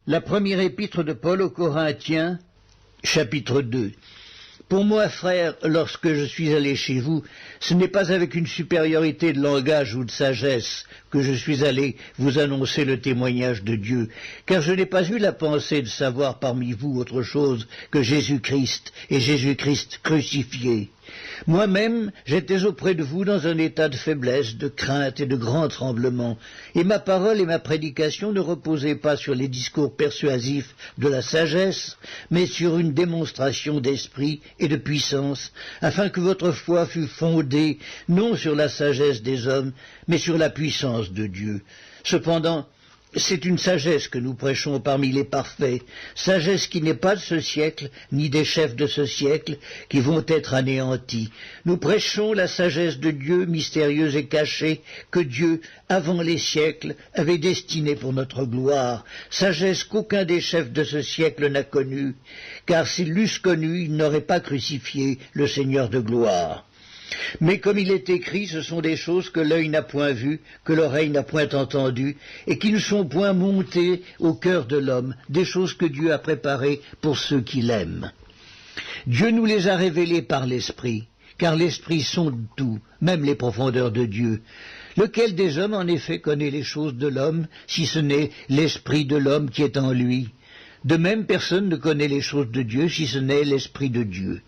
La première épître de Paul aux Corinthiens, chapitre 2. Pour moi, frères, lorsque je suis allé chez vous, ce n'est pas avec une supériorité de langage ou de sagesse que je suis allé vous annoncer le témoignage de Dieu, car je n'ai pas eu la pensée de savoir parmi vous autre chose que Jésus-Christ et Jésus-Christ crucifié. Moi-même, j'étais auprès de vous dans un état de faiblesse, de crainte et de grand tremblement, et ma parole et ma prédication ne reposaient pas sur les discours persuasifs de la sagesse, mais sur une démonstration d'esprit et de puissance, afin que votre foi fût fondée non sur la sagesse des hommes, mais sur la puissance de Dieu. Cependant, c'est une sagesse que nous prêchons parmi les parfaits, sagesse qui n'est pas de ce siècle, ni des chefs de ce siècle, qui vont être anéantis. Nous prêchons la sagesse de Dieu, mystérieuse et cachée, que Dieu, avant les siècles, avait destinée pour notre gloire, sagesse qu'aucun des chefs de ce siècle n'a connue, car s'ils l'eussent connue, ils n'auraient pas crucifié le Seigneur de gloire. Mais comme il est écrit, ce sont des choses que l'œil n'a point vues, que l'oreille n'a point entendues, et qui ne sont point montées au cœur de l'homme, des choses que Dieu a préparées pour ceux qui l'aiment. Dieu nous les a révélées par l'Esprit, car l'Esprit sonde tout, même les profondeurs de Dieu. Lequel des hommes en effet connaît les choses de l'homme, si ce n'est l'Esprit de l'homme qui est en lui? De même, personne ne connaît les choses de Dieu, si ce n'est l'Esprit de Dieu.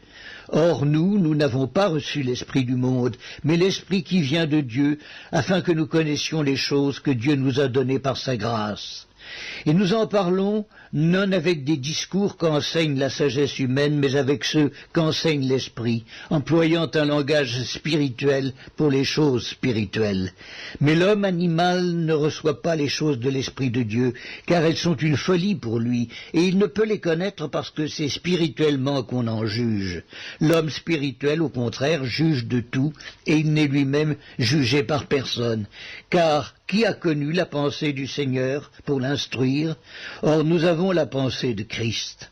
Or nous n'avons pas reçu l'Esprit du monde, mais l'Esprit qui vient de Dieu, afin que nous connaissions les choses que Dieu nous a données par sa grâce. Et nous en parlons non avec des discours qu'enseigne la sagesse humaine, mais avec ceux qu'enseigne l'Esprit, employant un langage spirituel pour les choses spirituelles. Mais l'homme animal ne reçoit pas les choses de l'Esprit de Dieu, car elles sont une folie pour lui, et il ne peut les connaître parce que c'est spirituellement qu'on en juge. L'homme spirituel, au contraire, juge de tout, et il n'est lui-même jugé par personne, car qui a connu la pensée du Seigneur pour l'instruire? Or nous avons la pensée de Christ.